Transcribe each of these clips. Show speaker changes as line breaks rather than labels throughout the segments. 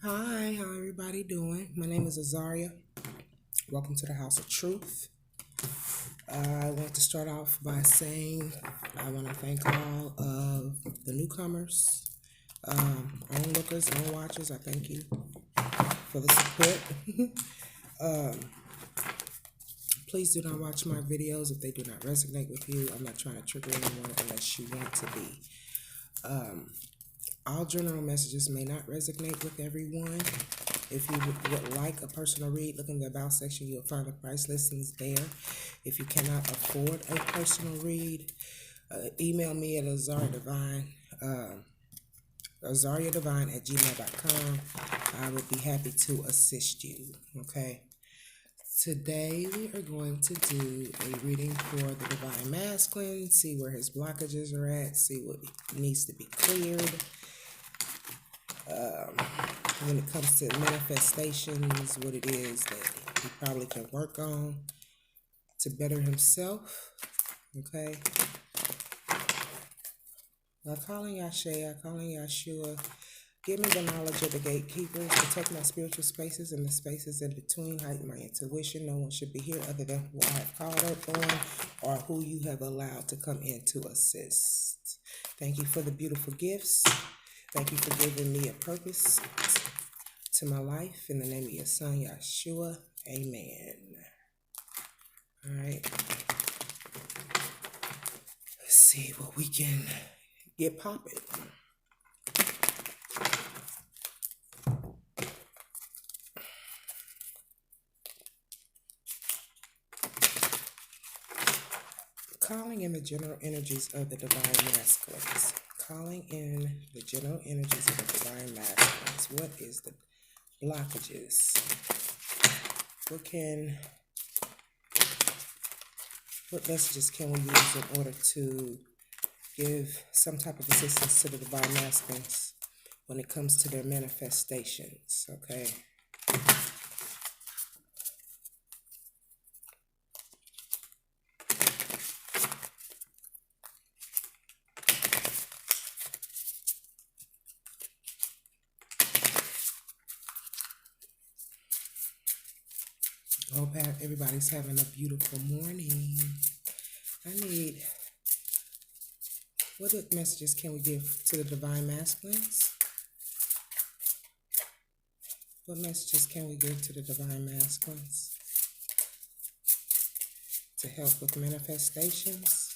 Hi, how everybody doing? My name is Azaria. Welcome to the House of Truth. I want to start off by saying I want to thank all of the newcomers, onlookers, watchers. I thank you for the support. Please do not watch my videos if they do not resonate with you. I'm not trying to trigger anyone unless you want to be. All general messages may not resonate with everyone. If you would like a personal read, look in the About section. You'll find the price listings there. If you cannot afford a personal read, email me at AZARIADEVINE@gmail.com. I would be happy to assist you. Okay. Today we are going to do a reading for the Divine Masculine, see where his blockages are at, see what needs to be cleared. When it comes to manifestations, what it is that he probably can work on to better himself. Okay. I call in Chace, I call in Yeshua. Give me the knowledge of the gatekeepers. Protect my spiritual spaces and the spaces in between. Heighten my intuition. No one should be here other than who I have called up on or who you have allowed to come in to assist. Thank you for the beautiful gifts. Thank you for giving me a purpose to my life. In the name of your son, Yeshua. Amen. All right. Let's see what we can get popping. Calling in the general energies of the divine masculines. Calling in the general energies of the divine masculines. What is the blockages? What messages can we use in order to give some type of assistance to the divine masculines when it comes to their manifestations? Okay. Hope everybody's having a beautiful morning. What messages can we give to the divine masculines? What messages can we give to the divine masculines to help with manifestations?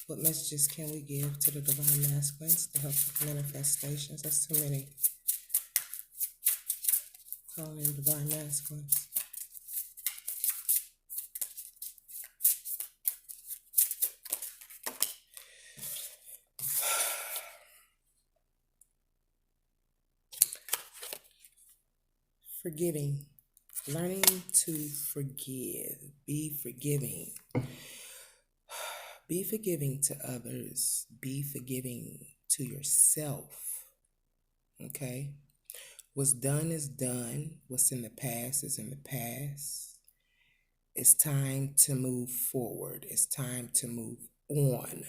What messages can we give to the divine masculines to help with manifestations? That's too many. Calling in divine masculines. Forgiving. Learning to forgive. Be forgiving. Be forgiving to others. Be forgiving to yourself. Okay? What's done is done. What's in the past is in the past. It's time to move forward. It's time to move on.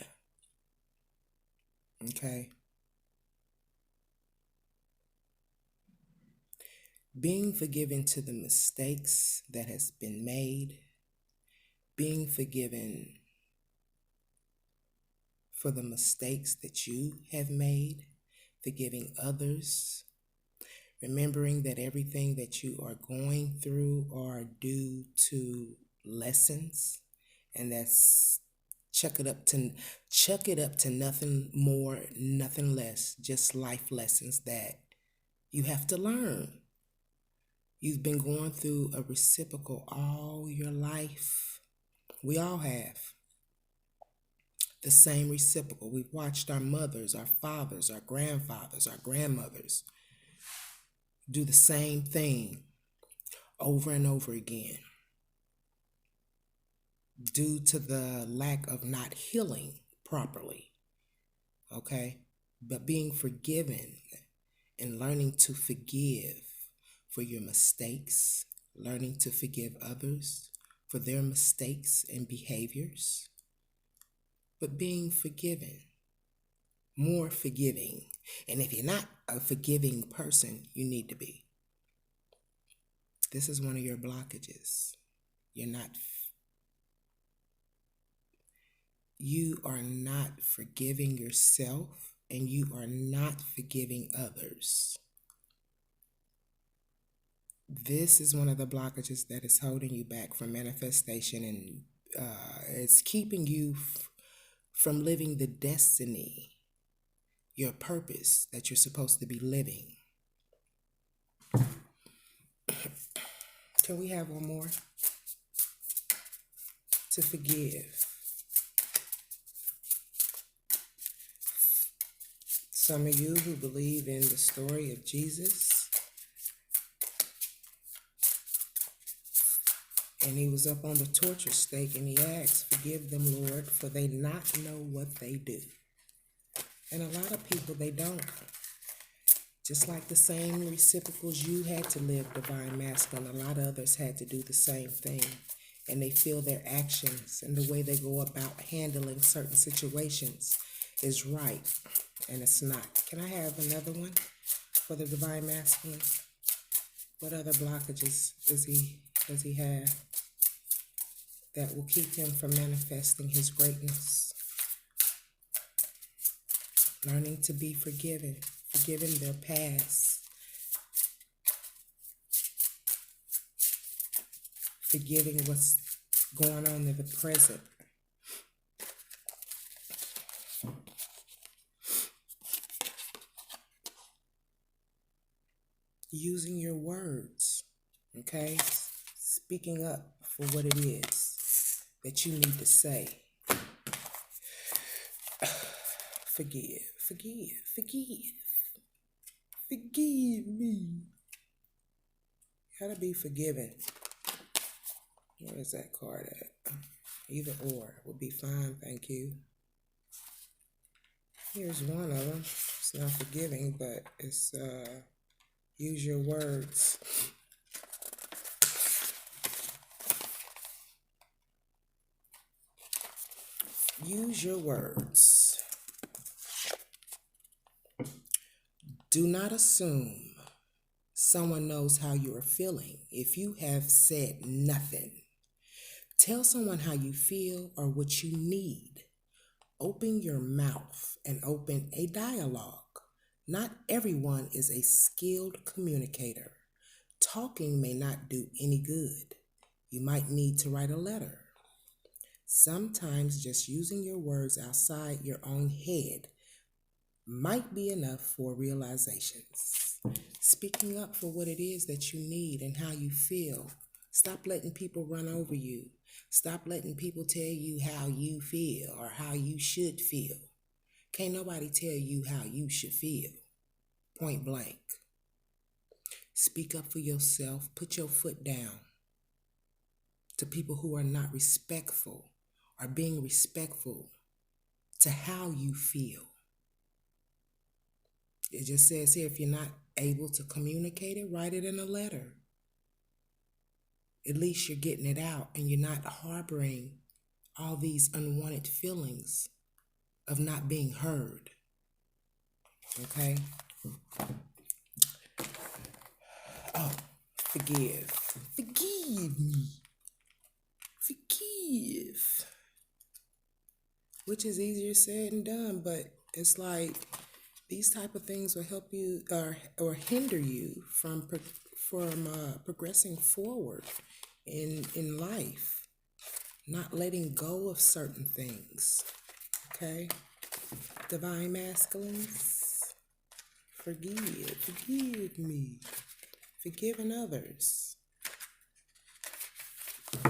Okay? Being forgiven to the mistakes that has been made. Being forgiven for the mistakes that you have made. Forgiving others. Remembering that everything that you are going through are due to lessons, and that's chuck it up to nothing more, nothing less, just life lessons that you have to learn. You've been going through a reciprocal all your life. We all have the same reciprocal. We've watched our mothers, our fathers, our grandfathers, our grandmothers do the same thing over and over again due to the lack of not healing properly. Okay? But being forgiven and learning to forgive for your mistakes, learning to forgive others for their mistakes and behaviors, but being forgiven more forgiving. And if you're not a forgiving person, you need to be. This is one of your blockages. You are not forgiving yourself, and you are not forgiving others. This is one of the blockages that is holding you back from manifestation, and it's keeping you from living the destiny, your purpose that you're supposed to be living. Can we have one more? To forgive. Some of you who believe in the story of Jesus, and he was up on the torture stake and he asked, "Forgive them, Lord, for they not know what they do." And a lot of people, they don't. Just like the same reciprocals you had to live divine masculine, a lot of others had to do the same thing. And they feel their actions and the way they go about handling certain situations is right, and it's not. Can I have another one for the divine masculine? What other blockages does he have that will keep him from manifesting his greatness? Learning to be forgiving their past, forgiving what's going on in the present. Using your words, okay? Speaking up for what it is that you need to say. Forgive me. Gotta be forgiven. Where is that card at? Either or would be fine, thank you. Here's one of them. It's not forgiving, but it's use your words. Use your words. Do not assume someone knows how you are feeling if you have said nothing. Tell someone how you feel or what you need. Open your mouth and open a dialogue. Not everyone is a skilled communicator. Talking may not do any good. You might need to write a letter. Sometimes just using your words outside your own head might be enough for realizations. Speaking up for what it is that you need and how you feel. Stop letting people run over you. Stop letting people tell you how you feel or how you should feel. Can't nobody tell you how you should feel. Point blank. Speak up for yourself. Put your foot down to people who are not respectful or being respectful to how you feel. It just says here, if you're not able to communicate it, write it in a letter. At least you're getting it out and you're not harboring all these unwanted feelings of not being heard. Okay? Oh, forgive. Forgive me. Forgive. Which is easier said than done, but it's like these type of things will help you or hinder you from progressing forward in life. Not letting go of certain things. Okay? Divine masculines, forgive me. Forgiving others. I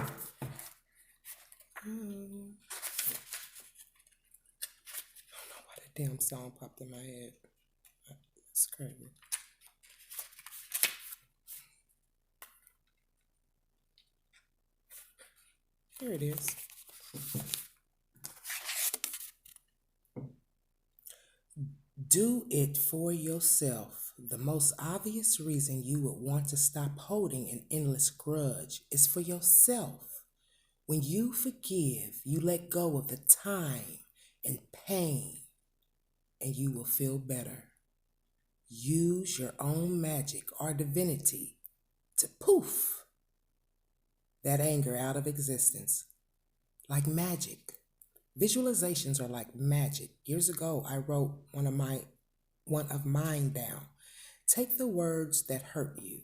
don't know why that damn song popped in my head. That's crazy. Here it is. Do it for yourself. The most obvious reason you would want to stop holding an endless grudge is for yourself. When you forgive, you let go of the time and pain and you will feel better. Use your own magic or divinity to poof that anger out of existence. Like magic. Visualizations are like magic. Years ago, I wrote one of mine down. Take the words that hurt you.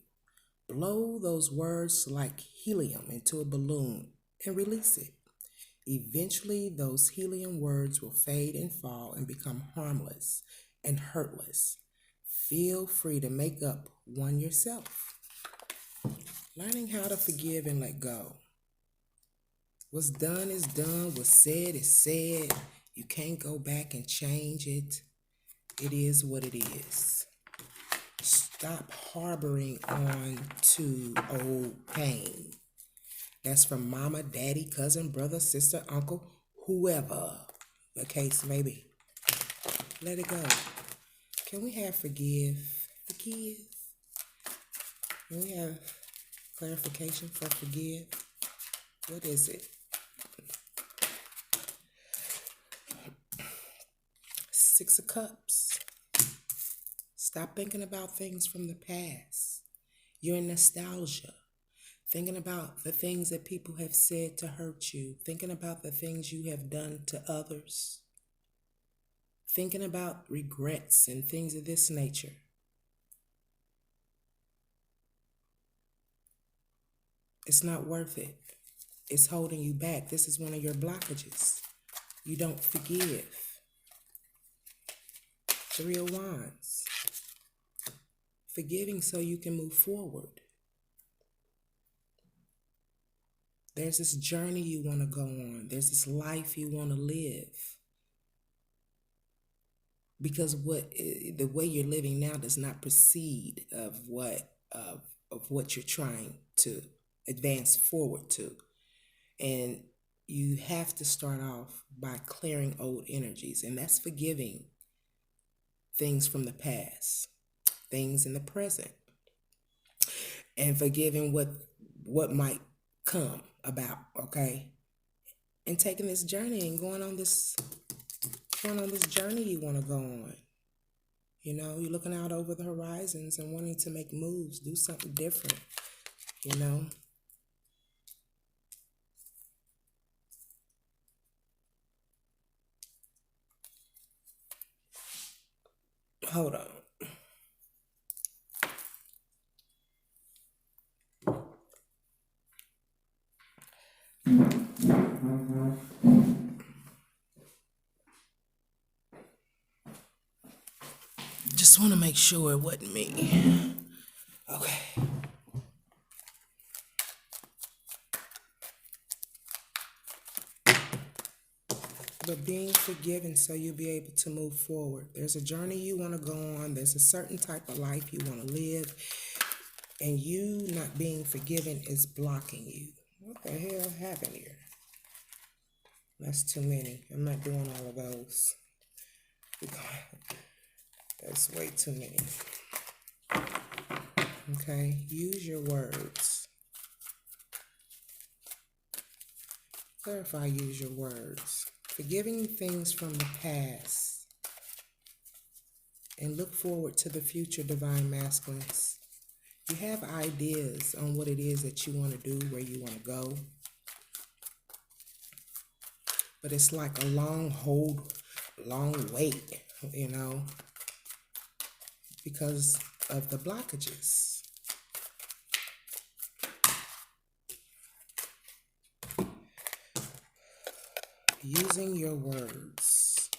Blow those words like helium into a balloon and release it. Eventually, those helium words will fade and fall and become harmless and hurtless. Feel free to make up one yourself. Learning how to forgive and let go. What's done is done. What's said is said. You can't go back and change it. It is what it is. Stop harboring on to old pain. That's from mama, daddy, cousin, brother, sister, uncle, whoever the case may be. Let it go. Can we have forgive? Forgive. Can we have clarification for forgive? What is it? 6 of Cups. Stop thinking about things from the past. You're in nostalgia. Thinking about the things that people have said to hurt you. Thinking about the things you have done to others. Thinking about regrets and things of this nature. It's not worth it. It's holding you back. This is one of your blockages. You don't forgive. 3 of Wands. Forgiving so you can move forward. There's this journey you want to go on. There's this life you want to live. Because the way you're living now does not precede of what you're trying to advance forward to. And you have to start off by clearing old energies, and that's forgiving things from the past, things in the present, and forgiving what might come about, okay? And taking this journey and going on this journey you want to go on. You know, you're looking out over the horizons and wanting to make moves, do something different, you know. Hold on. Just want to make sure it wasn't me. Okay. But being forgiven so you'll be able to move forward. There's a journey you want to go on. There's a certain type of life you want to live. And you not being forgiven is blocking you. What the hell happened here? That's too many. I'm not doing all of those. That's way too many. Okay, use your words. Clarify, use your words. Forgiving things from the past. And look forward to the future, divine masculines. You have ideas on what it is that you want to do, where you want to go. But it's like a long wait, you know, because of the blockages. Using your words.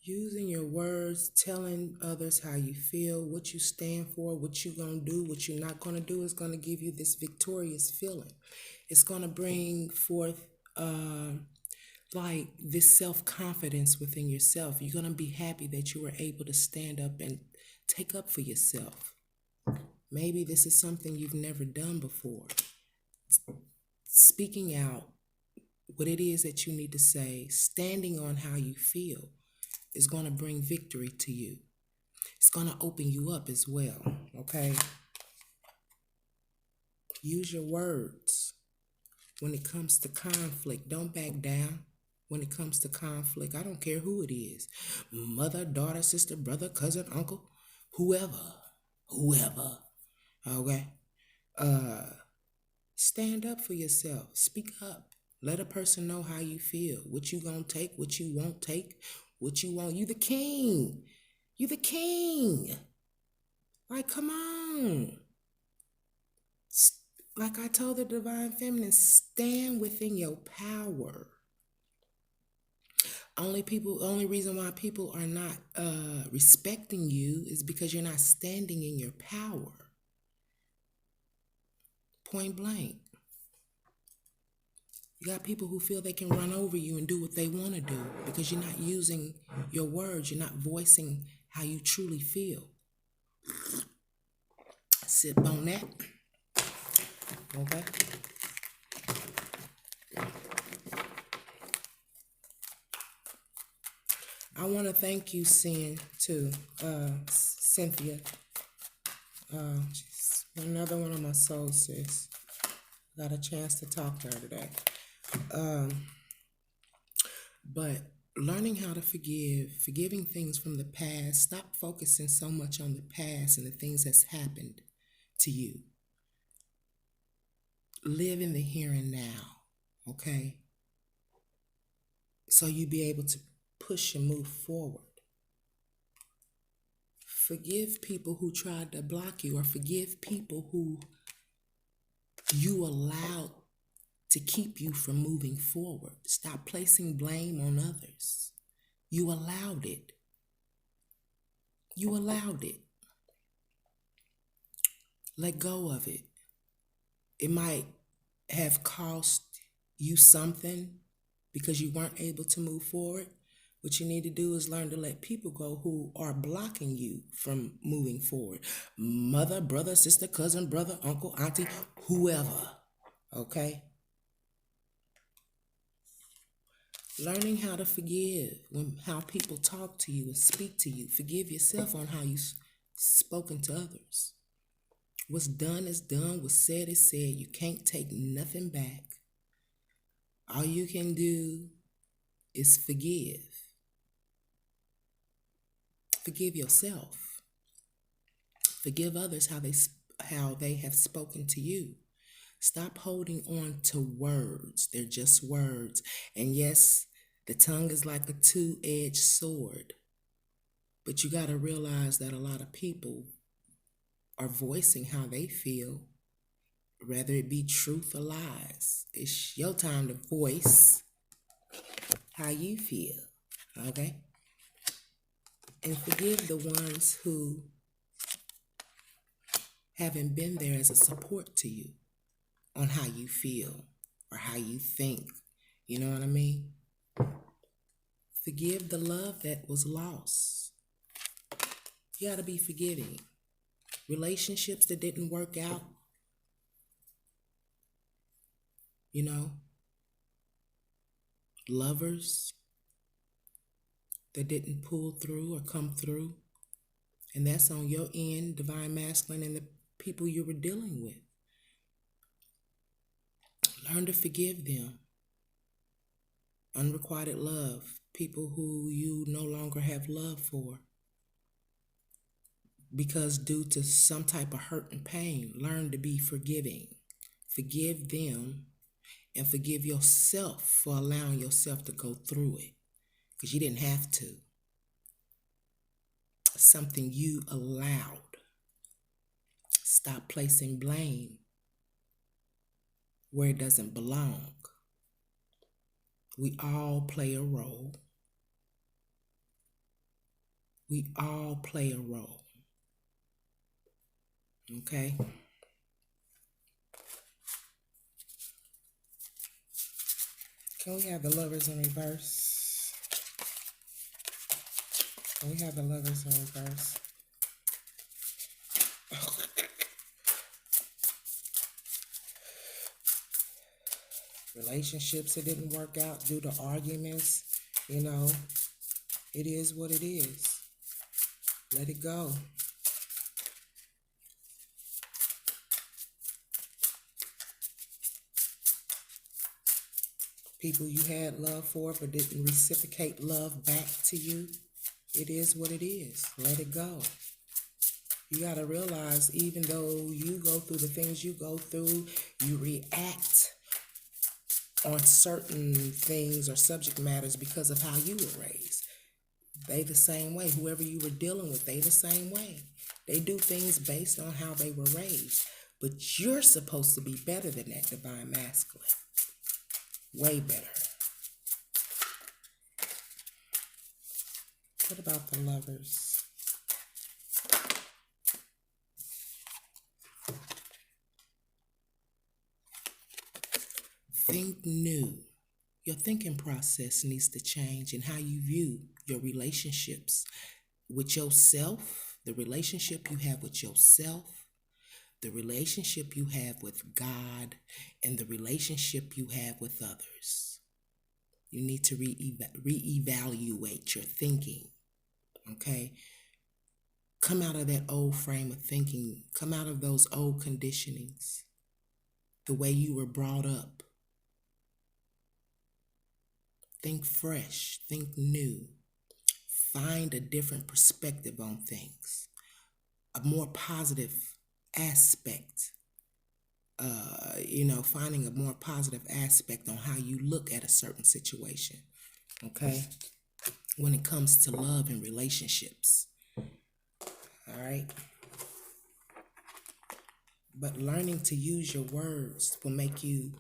Using your words, telling others how you feel, what you stand for, what you're going to do, what you're not going to do is going to give you this victorious feeling. It's going to bring forth like this self-confidence within yourself. You're going to be happy that you were able to stand up and take up for yourself. Maybe this is something you've never done before. Speaking out what it is that you need to say, standing on how you feel, is going to bring victory to you. It's going to open you up as well, okay? Use your words when it comes to conflict. Don't back down when it comes to conflict. I don't care who it is. Mother, daughter, sister, brother, cousin, uncle, whoever. Whoever. Okay? Stand up for yourself. Speak up. Let a person know how you feel. What you gonna take, what you won't take, what you want. You the king. You the king. Like, come on. Like I told the divine feminine, stand within your power. Only reason why people are not respecting you is because you're not standing in your power. Point blank. You got people who feel they can run over you and do what they want to do because you're not using your words. You're not voicing how you truly feel. Sip on that. Okay. I want to thank you, Cynthia. She's another one of my soul sis. Got a chance to talk to her today. But learning how to forgiving things from the past, stop focusing so much on the past and the things that's happened to you. Live in the here and now, okay? So you be able to push and move forward. Forgive people who tried to block you, or forgive people who you allowed to keep you from moving forward. Stop placing blame on others. You allowed it. You allowed it. Let go of it. It might have cost you something because you weren't able to move forward. What you need to do is learn to let people go who are blocking you from moving forward. Mother, brother, sister, cousin, brother, uncle, auntie, whoever. Okay? Learning how to forgive when how people talk to you and speak to you. Forgive yourself on how you've spoken to others. What's done is done. What's said is said. You can't take nothing back. All you can do is forgive. Forgive yourself. Forgive others how they have spoken to you. Stop holding on to words. They're just words. And yes, the tongue is like a two-edged sword. But you got to realize that a lot of people are voicing how they feel, whether it be truth or lies. It's your time to voice how you feel, okay? And forgive the ones who haven't been there as a support to you on how you feel or how you think. You know what I mean? Forgive the love that was lost. You got to be forgiving. Relationships that didn't work out, you know, lovers that didn't pull through or come through. And that's on your end, divine masculine, and the people you were dealing with. Learn to forgive them. Unrequited love, people who you no longer have love for. Because due to some type of hurt and pain, learn to be forgiving. Forgive them and forgive yourself for allowing yourself to go through it. Because you didn't have to. Something you allowed. Stop placing blame where it doesn't belong. We all play a role. We all play a role. Okay? Can we have the lovers in reverse? Can we have the lovers in reverse? Relationships that didn't work out due to arguments, you know, it is what it is. Let it go. People you had love for but didn't reciprocate love back to you. It is what it is. Let it go. You got to realize, even though you go through the things you go through, you react on certain things or subject matters because of how you were raised. They the same way. Whoever you were dealing with, they the same way. They do things based on how they were raised. But you're supposed to be better than that, divine masculine. Way better. What about the lovers? Think new. Your thinking process needs to change in how you view your relationships with yourself, the relationship you have with yourself, the relationship you have with God, and the relationship you have with others. You need to reevaluate your thinking, okay? Come out of that old frame of thinking. Come out of those old conditionings, the way you were brought up. Think fresh, think new. Find a different perspective on things, a more positive aspect. Finding a more positive aspect on how you look at a certain situation, okay? When it comes to love and relationships, all right? But learning to use your words will make you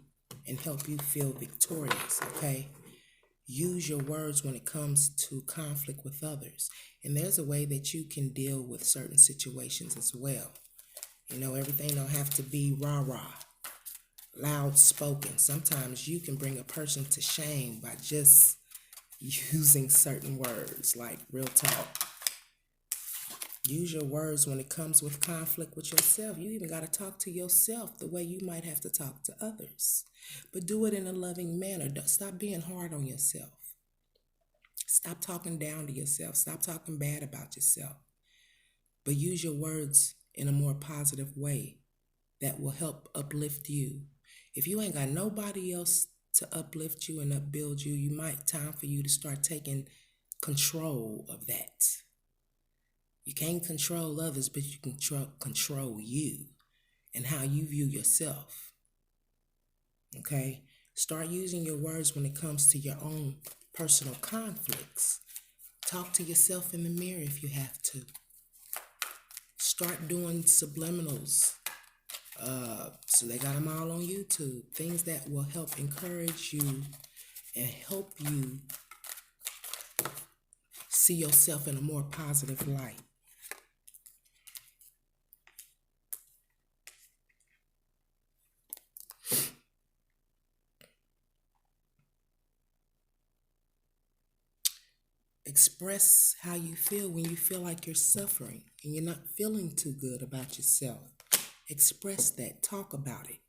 and help you feel victorious, okay? Use your words when it comes to conflict with others. And there's a way that you can deal with certain situations as well. Everything don't have to be rah-rah, loud spoken. Sometimes you can bring a person to shame by just using certain words, like real talk. Use your words when it comes with conflict with yourself. You even got to talk to yourself the way you might have to talk to others. But do it in a loving manner. Stop being hard on yourself. Stop talking down to yourself. Stop talking bad about yourself. But use your words in a more positive way that will help uplift you. If you ain't got nobody else to uplift you and upbuild you, time for you to start taking control of that. You can't control others, but you can control you and how you view yourself. Okay? Start using your words when it comes to your own personal conflicts. Talk to yourself in the mirror if you have to. Start doing subliminals. So they got them all on YouTube. Things that will help encourage you and help you see yourself in a more positive light. Express how you feel when you feel like you're suffering and you're not feeling too good about yourself. Express that. Talk about it.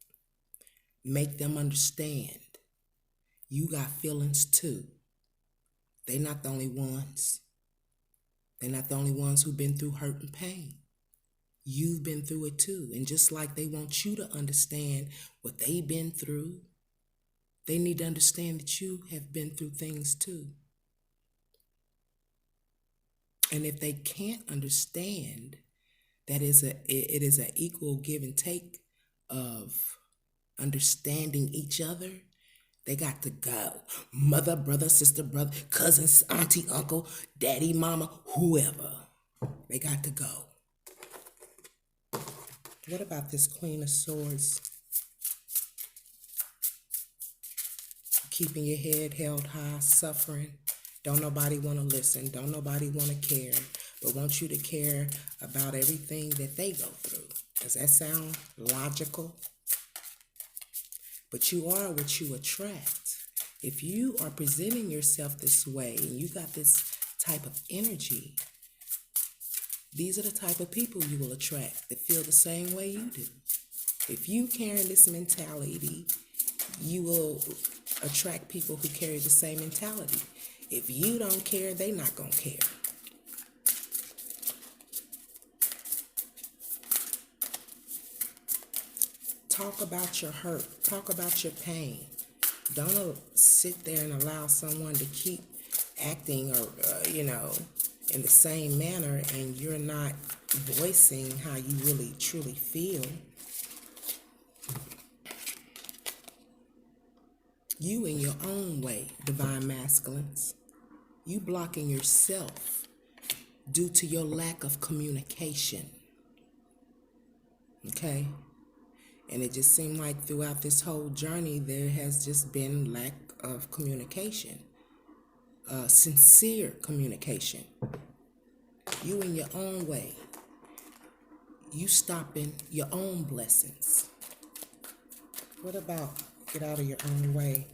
Make them understand. You got feelings too. They're not the only ones. They're not the only ones who've been through hurt and pain. You've been through it too. And just like they want you to understand what they've been through, they need to understand that you have been through things too. And if they can't understand that it is an equal give and take of understanding each other, they got to go. Mother, brother, sister, brother, cousins, auntie, uncle, daddy, mama, whoever. They got to go. What about this Queen of Swords? Keeping your head held high, suffering. Don't nobody want to listen. Don't nobody want to care. But want you to care about everything that they go through. Does that sound logical? But you are what you attract. If you are presenting yourself this way and you got this type of energy, these are the type of people you will attract that feel the same way you do. If you carry this mentality, you will attract people who carry the same mentality. If you don't care, they're not going to care. Talk about your hurt. Talk about your pain. Don't sit there and allow someone to keep acting or, in the same manner, and you're not voicing how you really truly feel. You in your own way, divine masculines. You blocking yourself due to your lack of communication. Okay? And it just seemed like throughout this whole journey, there has just been lack of communication. Sincere communication. You in your own way. You stopping your own blessings. What about get out of your own way?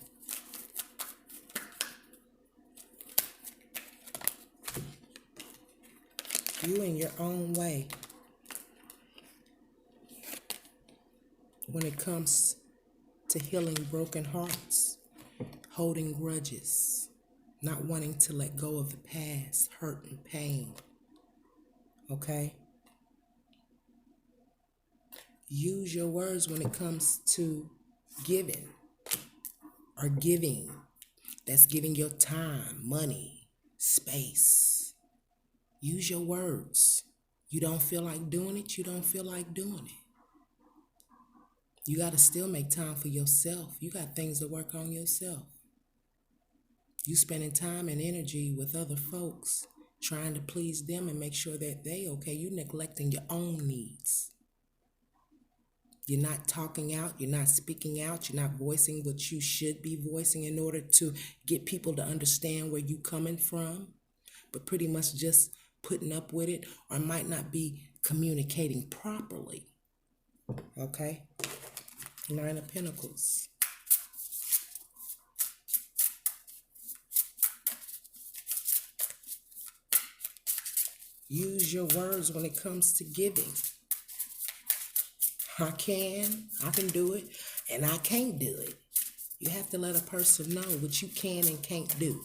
You in your own way. When it comes to healing broken hearts, holding grudges, not wanting to let go of the past, hurt and pain. Okay? Use your words when it comes to giving or giving. That's giving your time, money, space. Use your words. You don't feel like doing it, you don't feel like doing it. You got to still make time for yourself. You got things to work on yourself. You spending time and energy with other folks, trying to please them and make sure that they okay. You neglecting your own needs. You're not talking out. You're not speaking out. You're not voicing what you should be voicing in order to get people to understand where you coming from, but pretty much just putting up with it, or might not be communicating properly. Okay? Nine of Pentacles. Use your words when it comes to giving. I can do it, and I can't do it. You have to let a person know what you can and can't do.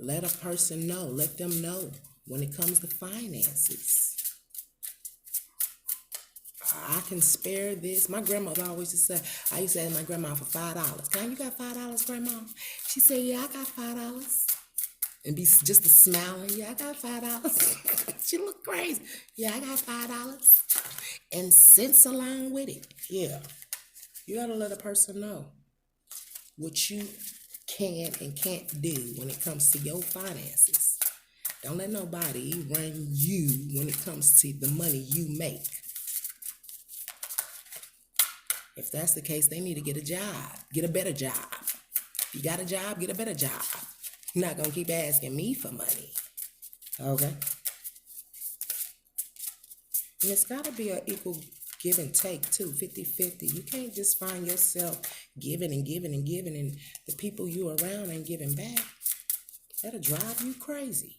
Let a person know, let them know when it comes to finances. I can spare this. My grandmother always used to say, I used to ask my grandma for $5. Can you got $5, Grandma? She said, yeah, I got $5. And be just a smiling, yeah, I got $5. She looked crazy. Yeah, I got $5. And cents along with it. Yeah. You gotta let a person know what you can and can't do when it comes to your finances. Don't let nobody run you when it comes to the money you make. If that's the case, they need to get a job. Get a better job. If you got a job, get a better job. You're not going to keep asking me for money. Okay? And it's got to be an equal give and take, too. 50-50. You can't just find yourself giving and giving and giving, and the people you around ain't giving back. That'll drive you crazy.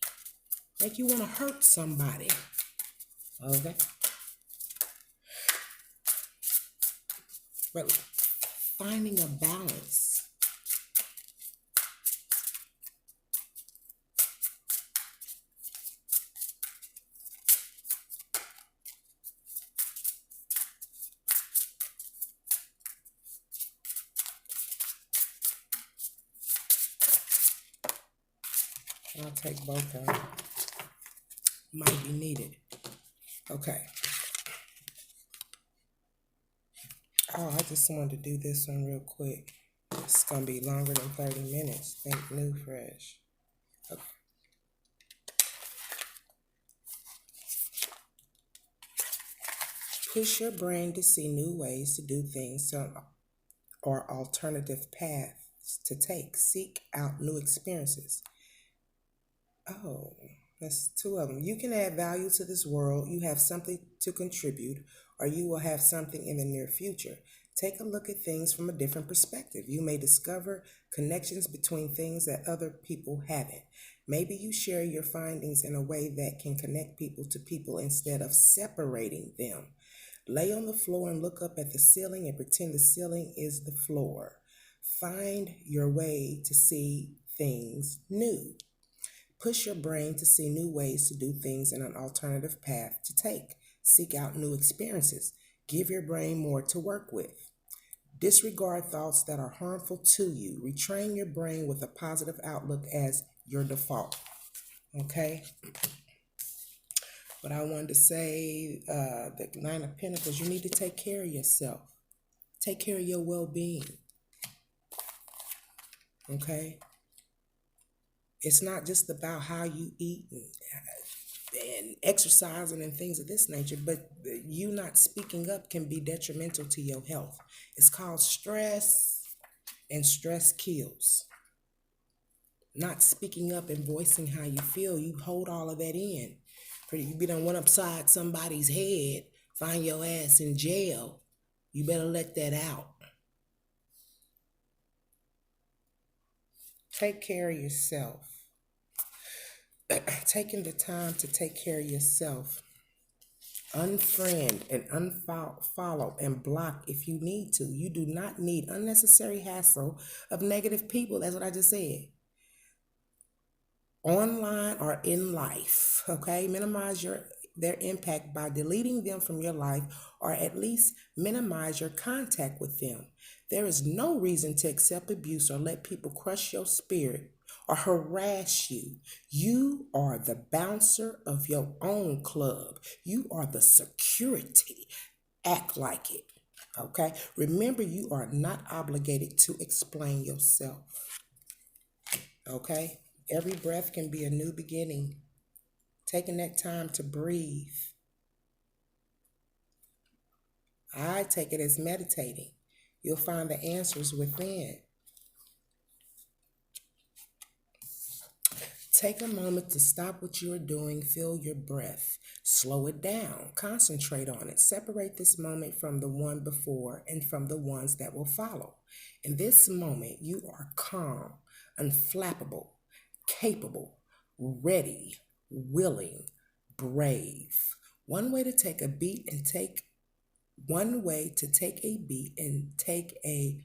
Make you want to hurt somebody. Okay? But finding a balance. I'll take both of them. Might be needed. Okay. Oh, I just wanted to do this one real quick. It's going to be longer than 30 minutes. Think new, fresh. Okay. Push your brain to see new ways to do things or alternative paths to take. Seek out new experiences. Oh, that's two of them. You can add value to this world. You have something to contribute, or you will have something in the near future. Take a look at things from a different perspective. You may discover connections between things that other people haven't. Maybe you share your findings in a way that can connect people to people instead of separating them. Lay on the floor and look up at the ceiling and pretend the ceiling is the floor. Find your way to see things new. Push your brain to see new ways to do things in an alternative path to take. Seek out new experiences. Give your brain more to work with. Disregard thoughts that are harmful to you. Retrain your brain with a positive outlook as your default. Okay? But I wanted to say the Nine of Pentacles, you need to take care of yourself. Take care of your well-being. Okay? It's not just about how you eat and exercising and things of this nature, but you not speaking up can be detrimental to your health. It's called stress, and stress kills. Not speaking up and voicing how you feel, you hold all of that in. You be done went upside somebody's head, find your ass in jail. You better let that out. Take care of yourself. Taking the time to take care of yourself. Unfriend and unfollow and block if you need to. You do not need unnecessary hassle of negative people. That's what I just said. Online or in life, okay? Minimize their impact by deleting them from your life, or at least minimize your contact with them. There is no reason to accept abuse or let people crush your spirit or harass you. You are the bouncer of your own club. You are the security. Act like it, okay? Remember, you are not obligated to explain yourself, okay? Every breath can be a new beginning. Taking that time to breathe. I take it as meditating. You'll find the answers within. Take a moment to stop what you're doing. Feel your breath. Slow it down. Concentrate on it. Separate this moment from the one before and from the ones that will follow. In this moment, you are calm, unflappable, capable, ready, willing, brave. One way to take a beat and take a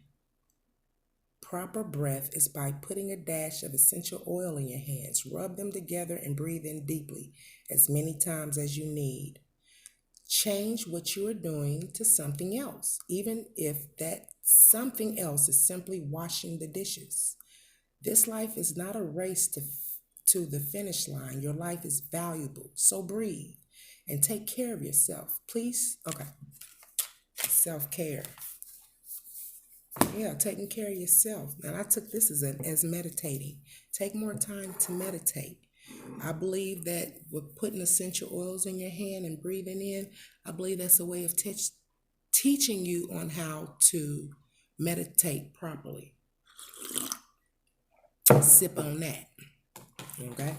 proper breath is by putting a dash of essential oil in your hands. Rub them together and breathe in deeply as many times as you need. Change what you are doing to something else, even if that something else is simply washing the dishes. This life is not a race to the finish line. Your life is valuable. So breathe and take care of yourself. Please, okay. Self-care. Yeah, taking care of yourself. And I took this as meditating. Take more time to meditate. I believe that with putting essential oils in your hand and breathing in, I believe that's a way of teaching you on how to meditate properly. Sip on that. Okay?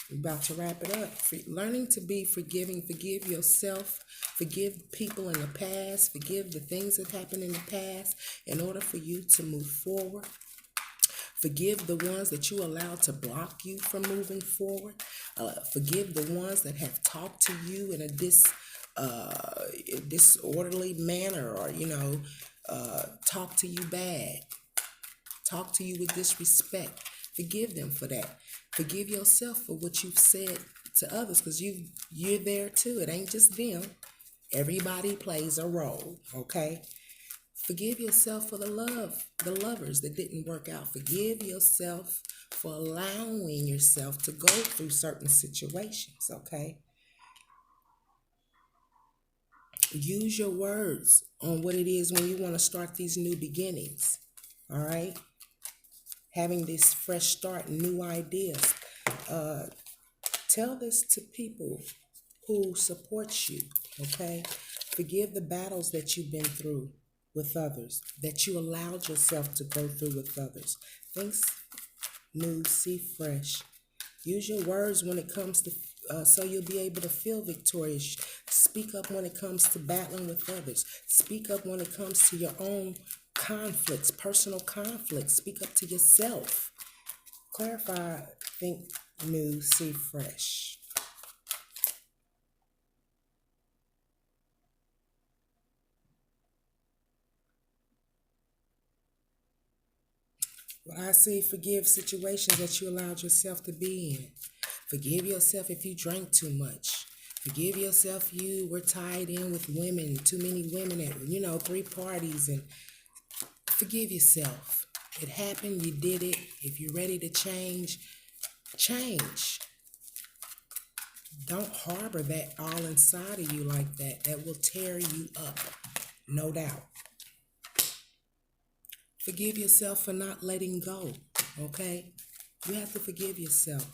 We're about to wrap it up. Learning to be forgiving. Forgive yourself. Forgive people in the past. Forgive the things that happened in the past in order for you to move forward. Forgive the ones that you allowed to block you from moving forward. Forgive the ones that have talked to you in a disorderly manner, or, talk to you bad. Talk to you with disrespect. Forgive them for that. Forgive yourself for what you've said to others, because you're there too. It ain't just them. Everybody plays a role, okay? Forgive yourself for the lovers that didn't work out. Forgive yourself for allowing yourself to go through certain situations, okay? Use your words on what it is when you want to start these new beginnings, all right? Having this fresh start, new ideas. Tell this to people who support you, okay? Forgive the battles that you've been through with others, that you allowed yourself to go through with others. Think new, see fresh. Use your words when it comes to, so you'll be able to feel victorious. Speak up when it comes to battling with others. Speak up when it comes to your own conflicts, personal conflicts. Speak up to yourself. Clarify, think new, see fresh. What I see, forgive situations that you allowed yourself to be in. Forgive yourself if you drank too much. Forgive yourself if you were tied in with women, too many women at, 3 parties. And forgive yourself. It happened, you did it. If you're ready to change, change. Don't harbor that all inside of you like that. That will tear you up, no doubt. Forgive yourself for not letting go, okay? You have to forgive yourself.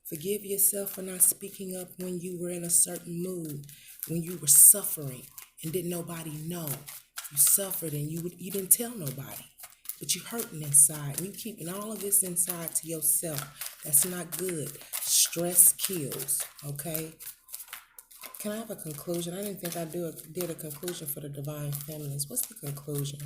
Forgive yourself for not speaking up when you were in a certain mood, when you were suffering and didn't nobody know. You suffered and you didn't tell nobody, but you hurting inside and you keeping all of this inside to yourself. That's not good. Stress kills, okay? Can I have a conclusion? I didn't think I did a conclusion for the Divine Feminines. What's the conclusion?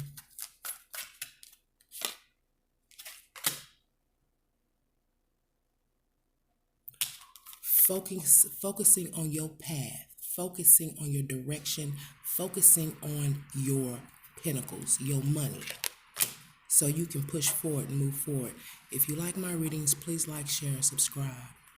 Focusing on your path, focusing on your direction, focusing on your pinnacles, your money, so you can push forward and move forward. If you like my readings, please like, share, and subscribe.